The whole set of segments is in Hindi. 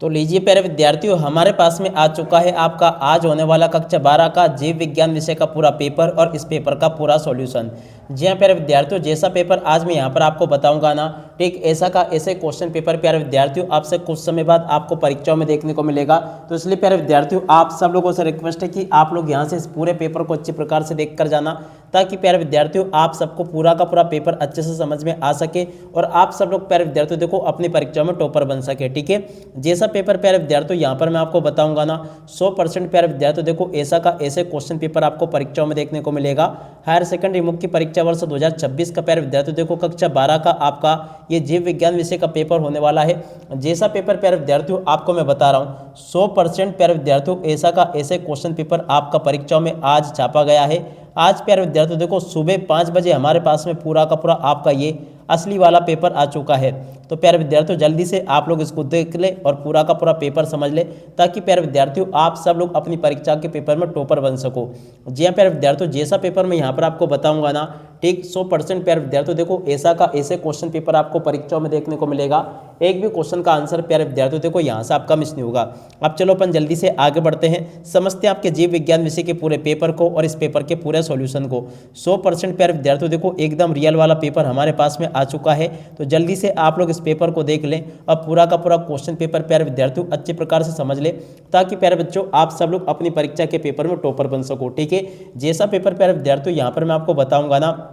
तो लीजिए प्यारे विद्यार्थियों, हमारे पास में आ चुका है आपका आज होने वाला कक्षा 12 का जीव विज्ञान विषय का पूरा पेपर और इस पेपर का पूरा सॉल्यूशन। जी हाँ प्यारे विद्यार्थियों, जैसा पेपर आज मैं यहाँ पर आपको बताऊंगा ना, ठीक ऐसा का ऐसे क्वेश्चन पेपर प्यारे विद्यार्थियों आपसे कुछ समय बाद आपको परीक्षाओं में देखने को मिलेगा। तो इसलिए प्यारे विद्यार्थियों आप सब लोगों से रिक्वेस्ट है कि आप लोग यहाँ से इस पूरे पेपर को अच्छे प्रकार से देख कर जाना, ताकि प्यारे विद्यार्थियों आप सबको पूरा का पूरा पेपर अच्छे से समझ में आ सके और आप सब लोग प्यारे विद्यार्थियों देखो अपनी परीक्षा में टॉपर बन सके। ठीक है, जैसा पेपर प्यारे विद्यार्थियों यहाँ पर मैं आपको बताऊंगा ना, 100% प्यारे विद्यार्थियों देखो ऐसा का ऐसे क्वेश्चन पेपर आपको परीक्षाओं में देखने को मिलेगा। हायर सेकेंडरी मुख्य परीक्षा वर्ष 2026 का प्यारे विद्यार्थियों देखो कक्षा 12 का आपका ये जीव विज्ञान विषय का पेपर होने वाला है। जैसा पेपर प्यारे विद्यार्थियों आपको मैं बता रहा हूँ, 100% प्यारे विद्यार्थियों ऐसा का ऐसे क्वेश्चन पेपर आपका परीक्षाओं में आज छापा गया है। आज प्यारे विद्यार्थियों देखो सुबह 5 बजे हमारे पास में पूरा का पूरा आपका ये असली वाला पेपर आ चुका है। तो प्यारे विद्यार्थियों जल्दी से आप लोग इसको देख ले और पूरा का पूरा पेपर समझ ले, ताकि प्यारे विद्यार्थियों आप सब लोग अपनी परीक्षा के पेपर में टॉपर बन सको। जी हाँ प्यारे विद्यार्थियों, जैसा पेपर मैं यहाँ पर आपको बताऊंगा ना, ठीक 100% प्यारे विद्यार्थियों देखो ऐसा का ऐसे क्वेश्चन पेपर आपको परीक्षाओं में देखने को मिलेगा। एक भी क्वेश्चन का आंसर प्यारे विद्यार्थियों देखो यहाँ से आपका मिस नहीं होगा। अब चलो अपन जल्दी से आगे बढ़ते हैं, समझते हैं आपके जीव विज्ञान विषय के पूरे पेपर को और इस पेपर के पूरे सॉल्यूशन को। 100% प्यारे विद्यार्थियों देखो एकदम रियल वाला पेपर हमारे पास में आ चुका है। तो जल्दी से आप लोग इस पेपर को देख लें। अब पूरा का पूरा क्वेश्चन पेपर प्यारे विद्यार्थियों अच्छे प्रकार से समझ ले, ताकि प्यारे बच्चों आप सब लोग अपनी परीक्षा के पेपर में टॉपर बन सको। ठीक है, जैसा पेपर प्यारे विद्यार्थियों यहाँ पर मैं आपको बताऊंगा ना,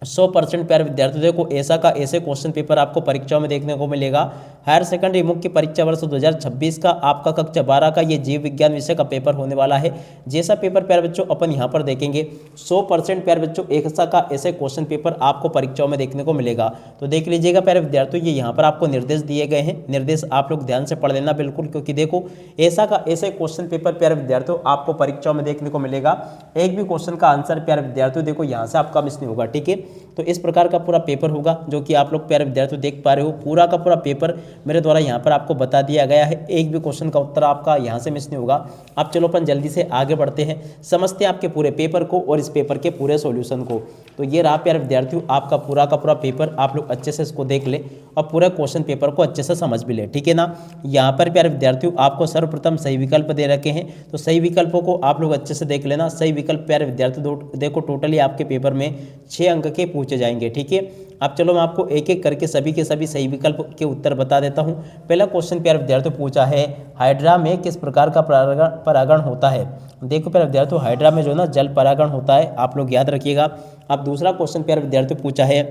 100% प्यारे विद्यार्थियों देखो ऐसा का ऐसे क्वेश्चन पेपर आपको परीक्षाओं में देखने को मिलेगा। हायर सेकेंडरी मुख्य परीक्षा वर्ष 2026 का आपका कक्षा 12 का ये जीव विज्ञान विषय का पेपर होने वाला है। जैसा पेपर प्यारे बच्चों अपन यहाँ पर देखेंगे, 100% प्यारे बच्चों ऐसा का ऐसे क्वेश्चन पेपर आपको परीक्षाओं में देखने को मिलेगा। तो देख लीजिएगा प्यारे विद्यार्थियों, ये यहाँ पर आपको निर्देश दिए गए हैं, निर्देश आप लोग ध्यान से पढ़ लेना बिल्कुल, क्योंकि देखो ऐसा का ऐसे क्वेश्चन पेपर प्यारे विद्यार्थियों आपको परीक्षाओं में देखने को मिलेगा। एक भी क्वेश्चन का आंसर प्यारे विद्यार्थियों देखो यहाँ से आपका मिस नहीं होगा। ठीक है, तो इस प्रकार का पूरा पेपर होगा जो कि आप लोग प्यारे विद्यार्थियों देख पा रहे हो। पूरा का पूरा पेपर मेरे द्वारा यहाँ पर आपको बता दिया गया है, एक भी क्वेश्चन का उत्तर आपका यहाँ से मिस नहीं होगा। अब चलो अपन जल्दी से आगे बढ़ते हैं, समझते हैं आपके पूरे पेपर को और इस पेपर के पूरे सॉल्यूशन को। तो ये रहा प्यारे विद्यार्थियों आपका पूरा का पूरा पेपर, आप लोग अच्छे से इसको देख ले और पूरा क्वेश्चन पेपर को अच्छे से समझ भी ले। ठीक है ना, यहाँ पर प्यारे विद्यार्थियों आपको सर्वप्रथम सही विकल्प दे रखे हैं, तो सही विकल्पों को आप लोग अच्छे से देख लेना। सही विकल्प प्यारे विद्यार्थियों देखो टोटली आपके पेपर में 6 अंक के पूछे जाएंगे। ठीक है, अब चलो मैं आपको एक एक करके सभी के सभी सही विकल्प के उत्तर बता देता हूं। पहला क्वेश्चन प्यारे विद्यार्थियों पूछा है, हाइड्रा में किस प्रकार का परागण होता है। देखो प्यारे विद्यार्थियों हाइड्रा में जो ना जल परागण होता है, आप लोग याद रखिएगा। अब दूसरा क्वेश्चन प्यारे विद्यार्थियों पूछा है,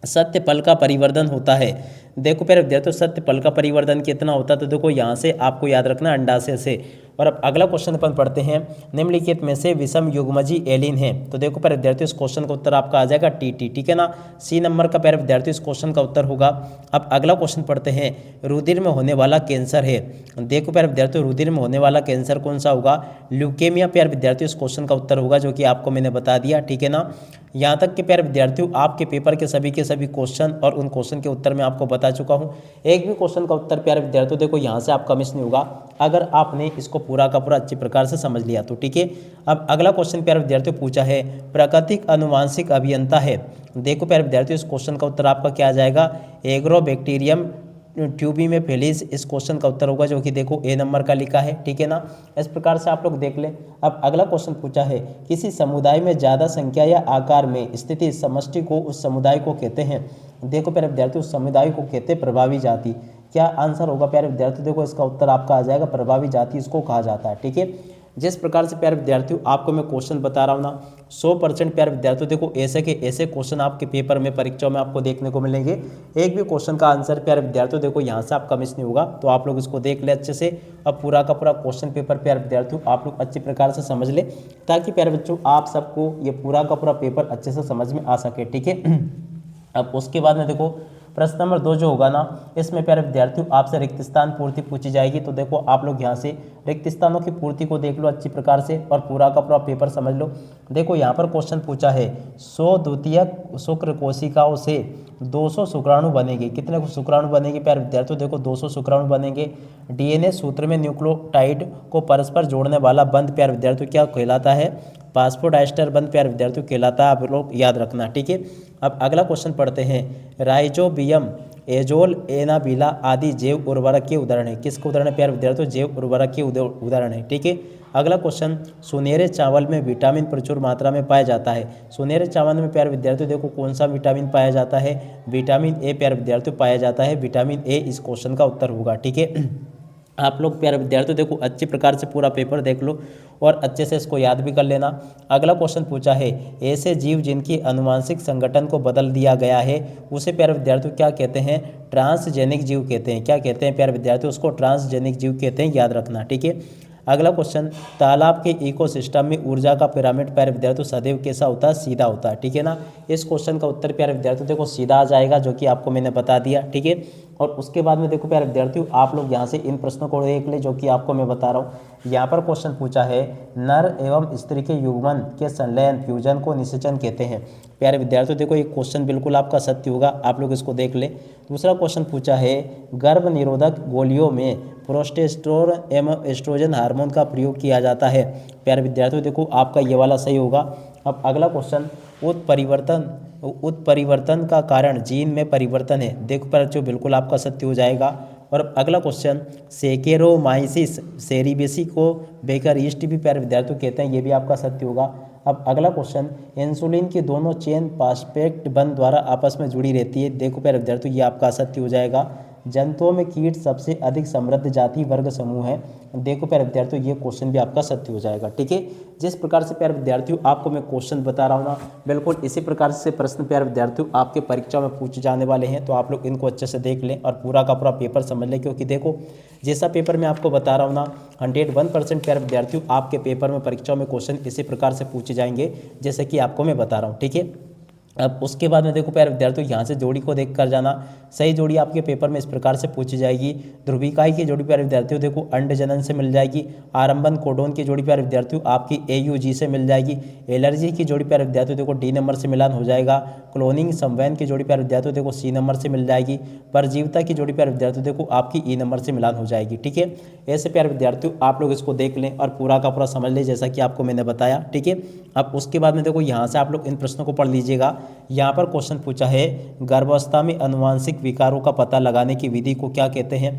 सत्य पल का परिवर्तन होता है। देखो प्यारे विद्यार्थियों सत्य पल का परिवर्तन कितना होता है, तो देखो यहाँ से आपको याद रखना अंडाशय से। और अब अगला क्वेश्चन अपन पढ़ते हैं, निम्नलिखित में से विषम युग्मजी एलिन है। तो देखो प्यारे विद्यार्थियों इस क्वेश्चन का उत्तर आपका आ जाएगा टी। ठीक है ना, सी नंबर का प्यारे विद्यार्थियों इस क्वेश्चन का उत्तर होगा। अब अगला क्वेश्चन पढ़ते हैं, रुधिर में होने वाला कैंसर है। देखो प्यारे विद्यार्थियों रुधिर में होने वाला कैंसर कौन सा होगा, ल्यूकेमिया प्यारे विद्यार्थियों इस क्वेश्चन का उत्तर होगा, जो कि आपको मैंने बता दिया। ठीक है ना, यहाँ तक के प्यारे विद्यार्थियों आपके पेपर के सभी क्वेश्चन और उन क्वेश्चन के उत्तर मैं आपको बता चुका हूँ। एक भी क्वेश्चन का उत्तर प्यारे विद्यार्थियों देखो यहाँ से आपका मिस नहीं होगा, अगर आपने इसको पूरा का पूरा अच्छी प्रकार से समझ लिया तो। ठीक है, अब अगला क्वेश्चन प्यारे विद्यार्थियों पूछा है, प्राकृतिक आनुवांशिक अभियंता है। देखो प्यारे विद्यार्थियों इस क्वेश्चन का उत्तर आपका क्या आ जाएगा, एग्रोबैक्टीरियम ट्यूबी में फेलिस इस क्वेश्चन का उत्तर होगा, जो कि देखो ए नंबर का लिखा है। ठीक है ना, इस प्रकार से आप लोग देख लें। अब अगला क्वेश्चन पूछा है, किसी समुदाय में ज़्यादा संख्या या आकार में स्थिति समष्टि को उस समुदाय को कहते हैं। देखो प्यारे विद्यार्थियों उस समुदाय को कहते हैं प्रभावी जाति। क्या आंसर होगा प्यारे विद्यार्थियों, देखो इसका उत्तर आपका आ जाएगा प्रभावी जाति इसको कहा जाता है। ठीक है, जिस प्रकार से प्यारे विद्यार्थियों आपको मैं क्वेश्चन बता रहा हूँ ना, 100% प्यारे विद्यार्थियों देखो ऐसे के ऐसे क्वेश्चन आपके पेपर में परीक्षाओं में आपको देखने को मिलेंगे। एक भी क्वेश्चन का आंसर प्यारे विद्यार्थियों देखो यहाँ से आपका मिस नहीं होगा, तो आप लोग इसको देख ले अच्छे से। अब पूरा का पूरा क्वेश्चन पेपर प्यारे विद्यार्थियों आप लोग अच्छे प्रकार से समझ ले, ताकि प्यारे बच्चों आप सबको ये पूरा का पूरा पेपर अच्छे से समझ में आ सके। ठीक है, अब उसके बाद में देखो प्रश्न नंबर 2 जो होगा ना, इसमें प्यारे विद्यार्थियों आपसे रिक्त स्थान पूर्ति पूछी जाएगी। तो देखो आप लोग यहाँ से रिक्त स्थानों की पूर्ति को देख लो अच्छी प्रकार से और पूरा का पूरा पेपर समझ लो। देखो यहाँ पर क्वेश्चन पूछा है, 100 द्वितीयक शुक्र कोशिकाओं से 200 शुक्राणु बनेंगे। कितने शुक्राणु बनेंगे प्यारे विद्यार्थियों, देखो 200 शुक्राणु बनेंगे। डीएनए सूत्र में न्यूक्लियोटाइड को परस्पर जोड़ने वाला बंध प्यारे विद्यार्थियों क्या कहलाता है, फास्फोडाइस्टर बंध प्यारे विद्यार्थियों कहलाता है, आप लोग याद रखना। ठीक है, अब अगला क्वेश्चन पढ़ते हैं, राइजोबियम एजोल, एनाबिला आदि जैव उर्वरक के उदाहरण है। किसके उदाहरण है प्यारे विद्यार्थियों? जैव उर्वरक के उदाहरण है। ठीक है, अगला क्वेश्चन, सुनहरे चावल में विटामिन प्रचुर मात्रा में पाया जाता है। सुनहरे चावल में प्यारे विद्यार्थियों देखो कौन सा विटामिन पाया जाता है? विटामिन ए प्यारे विद्यार्थियों पाया जाता है। विटामिन ए इस क्वेश्चन का उत्तर होगा। ठीक है, आप लोग प्यारे विद्यार्थियों देखो अच्छे प्रकार से पूरा पेपर देख लो और अच्छे से इसको याद भी कर लेना। अगला क्वेश्चन पूछा है, ऐसे जीव जिनकी आनुवांशिक संगठन को बदल दिया गया है उसे प्यारे विद्यार्थियों क्या कहते हैं? ट्रांसजेनिक जीव कहते हैं। क्या कहते हैं प्यारे विद्यार्थियों? उसको ट्रांसजेनिक जीव कहते हैं, याद रखना। ठीक है, अगला क्वेश्चन, तालाब के इकोसिस्टम में ऊर्जा का पिरामिड प्यारे विद्यार्थियों सदैव कैसा होता है? सीधा होता है। ठीक है ना, इस क्वेश्चन का उत्तर प्यारे विद्यार्थियों देखो सीधा आ जाएगा, जो कि आपको मैंने बता दिया। ठीक है, और उसके बाद में देखो प्यारे विद्यार्थियों आप लोग यहाँ से इन प्रश्नों को देख ले जो कि आपको मैं बता रहा हूँ। यहाँ पर क्वेश्चन पूछा है, नर एवं स्त्री के युग्मन के संलयन फ्यूजन को निषेचन कहते हैं। प्यारे विद्यार्थियों देखो ये क्वेश्चन बिल्कुल आपका सत्य होगा, आप लोग इसको देख ले। दूसरा क्वेश्चन पूछा है, गर्भ निरोधक गोलियों में प्रोस्टेस्टेरोन एवं एस्ट्रोजन हार्मोन का प्रयोग किया जाता है। प्यारे विद्यार्थियों देखो आपका ये वाला सही होगा। अब अगला क्वेश्चन, उत्परिवर्तन का कारण जीन में परिवर्तन है। देखो पर जो बिल्कुल आपका सत्य हो जाएगा। और अगला क्वेश्चन, सेकेरोमाइसिस सेरिबेसी को बेकर ईस्ट भी प्यारे विद्यार्थियों कहते हैं, ये भी आपका सत्य होगा। अब अगला क्वेश्चन, इंसुलिन की दोनों चेन फास्फेट बंध द्वारा आपस में जुड़ी रहती है। देखो प्यारे विद्यार्थियों ये आपका सत्य हो जाएगा। जंतुओं में कीट सबसे अधिक समृद्ध जाति वर्ग समूह है। देखो प्यारे विद्यार्थियों ये क्वेश्चन भी आपका सत्य हो जाएगा। ठीक है, जिस प्रकार से प्यारे विद्यार्थियों आपको मैं क्वेश्चन बता रहा हूँ ना, बिल्कुल इसी प्रकार से प्रश्न प्यारे विद्यार्थियों आपके परीक्षा में पूछे जाने वाले हैं। तो आप लोग इनको अच्छे से देख लें और पूरा का पूरा पेपर समझ लें, क्योंकि देखो जैसा पेपर मैं आपको बता रहा हूँ ना, 101% प्यारे विद्यार्थियों आपके पेपर में परीक्षा में क्वेश्चन इसी प्रकार से पूछे जाएंगे जैसे कि आपको मैं बता रहा हूँ। ठीक है, अब उसके बाद में देखो प्यारे विद्यार्थियों यहाँ से जोड़ी को देख कर जाना। सही जोड़ी आपके पेपर में इस प्रकार से पूछी जाएगी। ध्रुवीकाई की जोड़ी प्यारे विद्यार्थियों देखो अंड जनन से मिल जाएगी। आरंभन कोडोन की जोड़ी प्यारे विद्यार्थियों आपकी AUG से मिल जाएगी। एलर्जी की जोड़ी प्यारे विद्यार्थियों देखो D नंबर से मिलान हो जाएगा। क्लोनिंग संवहन की जोड़ी प्यारे विद्यार्थियों देखो C नंबर से मिल जाएगी। परजीवता की जोड़ी प्यारे विद्यार्थियों देखो आपकी E नंबर से मिलान हो जाएगी। ठीक है, ऐसे प्यारे विद्यार्थियों आप लोग इसको देख लें और पूरा का पूरा समझ लें जैसा कि आपको मैंने बताया। ठीक है, अब उसके बाद में देखो यहाँ से आप लोग इन प्रश्नों को पढ़ लीजिएगा। यहाँ पर क्वेश्चन पूछा है, गर्भावस्था में आनुवांशिक विकारों का पता लगाने की विधि को क्या कहते हैं?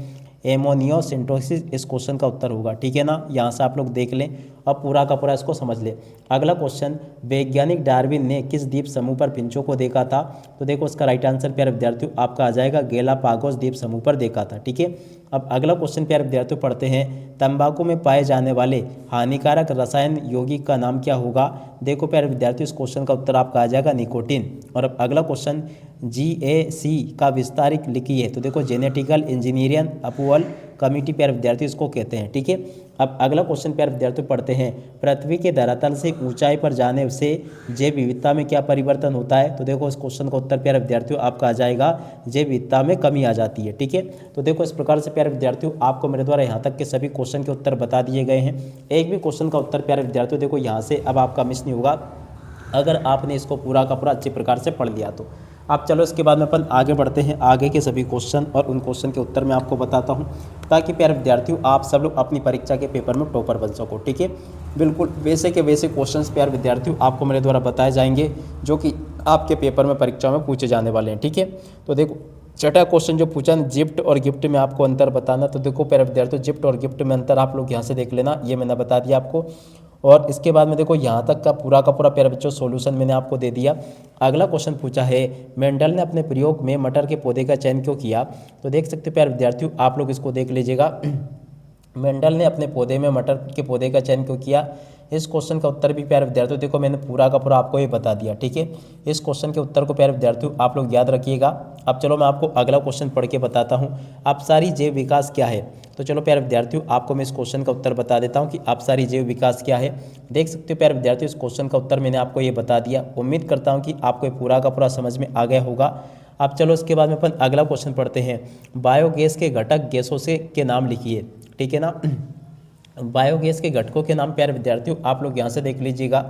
एमोनियोसिंटोसिस इस क्वेश्चन का उत्तर होगा। ठीक है ना, यहाँ से आप लोग देख लें अब पूरा का पूरा इसको समझ लें। अगला क्वेश्चन, वैज्ञानिक डार्विन ने किस द्वीप समूह पर फिंचों को देखा था? तो देखो इसका राइट आंसर प्यारे विद्यार्थियों आपका आ जाएगा गैलापागोस द्वीप समूह पर देखा था। ठीक है, अब अगला क्वेश्चन प्यारे विद्यार्थियों पढ़ते हैं, तंबाकू में पाए जाने वाले हानिकारक रसायन यौगिक का नाम क्या होगा? देखो प्यारे विद्यार्थियों इस क्वेश्चन का उत्तर आपका आ जाएगा निकोटीन। और अब अगला क्वेश्चन, GAC का विस्तारित लिखिए। तो देखो जेनेटिकल इंजीनियरिंग अप्रूवल कमेटी प्यारे विद्यार्थी इसको कहते हैं। ठीक है, अब अगला क्वेश्चन प्यारे विद्यार्थी पढ़ते हैं, पृथ्वी के धरातल से ऊंचाई पर जाने से जैव विविधता में क्या परिवर्तन होता है? तो देखो इस क्वेश्चन का उत्तर प्यारे विद्यार्थियों आपका आ जाएगा जैव विविधता में कमी आ जाती है। ठीक है, तो देखो इस प्रकार से प्यारे विद्यार्थियों आपको मेरे द्वारा यहाँ तक के सभी क्वेश्चन के उत्तर बता दिए गए हैं। एक भी क्वेश्चन का उत्तर प्यारे विद्यार्थियों देखो यहाँ से अब आपका मिस नहीं होगा अगर आपने इसको पूरा का पूरा अच्छे प्रकार से पढ़ लिया तो। अब चलो इसके बाद में अपन आगे बढ़ते हैं, आगे के सभी क्वेश्चन और उन क्वेश्चन के उत्तर मैं आपको बताता हूं, ताकि प्यारे विद्यार्थियों आप सब लोग अपनी परीक्षा के पेपर में टॉपर बन सको। ठीक है, बिल्कुल वैसे के वैसे क्वेश्चंस प्यारे विद्यार्थियों आपको मेरे द्वारा बताए जाएंगे जो कि आपके पेपर में परीक्षा में पूछे जाने वाले हैं। ठीक है, तो देखो छठा क्वेश्चन जो पूछा जिफ्ट और गिफ्ट में आपको अंतर बताना। तो देखो प्यारे विद्यार्थियों जिफ्ट और गिफ्ट में अंतर आप लोग यहाँ से देख लेना, ये मैंने बता दिया आपको। और इसके बाद में देखो यहाँ तक का पूरा प्यारे बच्चों सॉल्यूशन मैंने आपको दे दिया। अगला क्वेश्चन पूछा है, मेंडल ने अपने प्रयोग में मटर के पौधे का चयन क्यों किया? तो देख सकते हो प्यारे विद्यार्थियों आप लोग इसको देख लीजिएगा। मेंडल ने अपने पौधे में मटर के पौधे का चयन क्यों किया? इस क्वेश्चन का उत्तर भी प्यारे विद्यार्थियों देखो मैंने पूरा का पूरा आपको ये बता दिया। ठीक है, इस क्वेश्चन के उत्तर को प्यारे विद्यार्थियों आप लोग याद रखिएगा। अब चलो मैं आपको अगला क्वेश्चन पढ़ के बताता हूँ, अपसारी जैव विकास क्या है? तो चलो प्यारे विद्यार्थियों आपको मैं इस क्वेश्चन का उत्तर बता देता हूँ कि अपसारी जैव विकास क्या है। देख सकते हो प्यारे विद्यार्थियों इस क्वेश्चन का उत्तर मैंने आपको ये बता दिया। उम्मीद करता हूँ कि आपको ये पूरा का पूरा समझ में आ गया होगा। अब चलो इसके बाद में अपन अगला क्वेश्चन पढ़ते हैं, बायोगैस के घटक गैसों से के नाम लिखिए। ठीक है ना, बायोगैस के घटकों के नाम प्यारे विद्यार्थियों आप लोग यहाँ से देख लीजिएगा।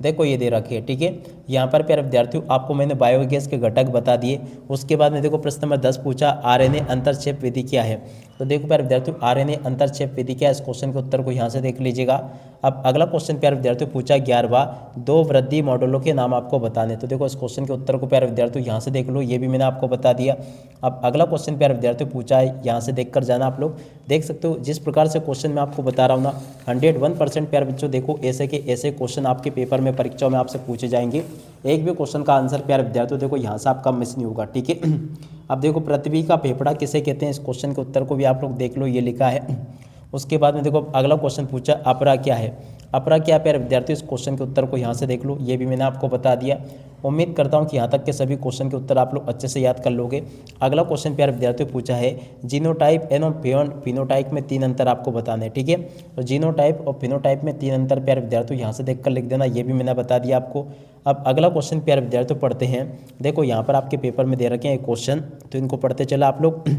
देखो ये दे रखी है। ठीक है, यहाँ पर प्यारे विद्यार्थियों आपको मैंने बायोगैस के घटक बता दिए। उसके बाद में देखो प्रश्न नंबर 10 पूछा, RNA अंतरक्षेप विधि क्या है? तो देखो प्यारे विद्यार्थियों, आरएनए अंतरक्षेप विधि क्या है, इस क्वेश्चन के उत्तर को यहाँ से देख लीजिएगा। अब अगला क्वेश्चन प्यारे विद्यार्थियों पूछा 11वां, 2 वृद्धि मॉडलों के नाम आपको बताने। तो देखो इस क्वेश्चन के उत्तर को प्यारे विद्यार्थियों यहाँ से देख लो, ये भी मैंने आपको बता दिया। अब अगला क्वेश्चन प्यारे विद्यार्थियों पूछा है, यहाँ से देख कर जाना, आप लोग देख सकते हो जिस प्रकार से क्वेश्चन मैं आपको बता रहा हूँ ना, 101% प्यारे बच्चों देखो ऐसे के ऐसे क्वेश्चन आपके पेपर में परीक्षाओं में आपसे पूछे जाएंगे। एक भी क्वेश्चन का आंसर प्यारे विद्यार्थियों देखो यहाँ से आपका मिस नहीं होगा, ठीक है। अब देखो पृथ्वी का फेफड़ा किसे कहते हैं, इस क्वेश्चन के उत्तर को भी आप लोग देख लो, ये लिखा है। उसके बाद में देखो अगला क्वेश्चन पूछा अपरा क्या है। अपरा क्या है प्यारे विद्यार्थियों, इस क्वेश्चन के उत्तर को यहाँ से देख लो, ये भी मैंने आपको बता दिया। उम्मीद करता हूँ कि यहाँ तक के सभी क्वेश्चन के उत्तर आप लोग अच्छे से याद कर लोगे। अगला क्वेश्चन प्यारे विद्यार्थियों पूछा है जीनोटाइप एवं फिनोटाइप में 3 अंतर आपको बताने हैं, ठीक है। तो जीनोटाइप और फिनोटाइप में 3 अंतर प्यारे विद्यार्थियों यहाँ से देख कर लिख देना, ये भी मैंने बता दिया आपको। अब अगला क्वेश्चन प्यारे विद्यार्थियों पढ़ते हैं। देखो यहाँ पर आपके पेपर में दे रखे हैं क्वेश्चन, तो इनको पढ़ते चला आप लोग।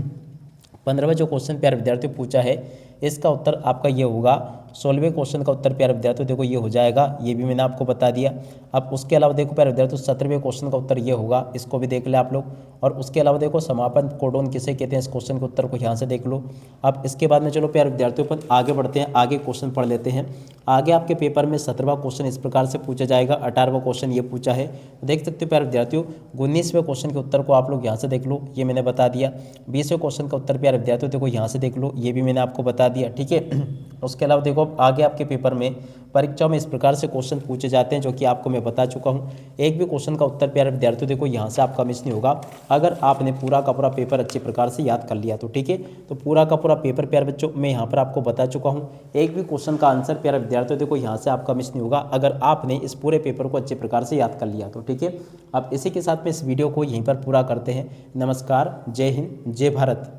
15वां जो क्वेश्चन प्यारे विद्यार्थियों पूछा है, इसका उत्तर आपका ये होगा। 16वें क्वेश्चन का उत्तर प्यारे विद्यार्थियों देखो ये हो जाएगा, ये भी मैंने आपको बता दिया। अब उसके अलावा देखो प्यारे विद्यार्थियों 17वें क्वेश्चन का उत्तर ये होगा, इसको भी देख ले आप लोग। और उसके अलावा देखो समापन कोडोन किसे कहते हैं, इस क्वेश्चन के उत्तर को यहाँ से देख लो। अब इसके बाद में चलो प्यारे विद्यार्थियों पर आगे बढ़ते हैं, आगे क्वेश्चन पढ़ लेते हैं। आगे आपके पेपर में 17वां क्वेश्चन इस प्रकार से पूछा जाएगा, 18वां क्वेश्चन ये पूछा है। तो देख सकते हो प्यारे विद्यार्थियों 19वें क्वेश्चन के उत्तर को आप लोग यहाँ से देख लो, ये मैंने बता दिया। 20वें क्वेश्चन का उत्तर प्यारे विद्यार्थियों देखो यहाँ से देख लो, ये भी मैंने आपको बता दिया, ठीक है। उसके अलावा देखो आगे आपके पेपर में परीक्षाओं में इस प्रकार से क्वेश्चन पूछे जाते हैं, जो कि आपको मैं बता चुका हूँ। एक भी क्वेश्चन का उत्तर प्यारे विद्यार्थियों देखो यहाँ से आपका मिस नहीं होगा, अगर आपने पूरा का पूरा पेपर अच्छे प्रकार से याद कर लिया तो, ठीक है। तो पूरा का पूरा पेपर प्यारे बच्चों मैं यहाँ पर आपको बता चुका हूँ। एक भी क्वेश्चन का आंसर प्यारे विद्यार्थियों देखो यहाँ से आपका मिस नहीं होगा, अगर आपने इस पूरे पेपर को अच्छे प्रकार से याद कर लिया तो, ठीक है। अब इसी के साथ में इस वीडियो को यहीं पर पूरा करते हैं। नमस्कार, जय हिंद, जय भारत।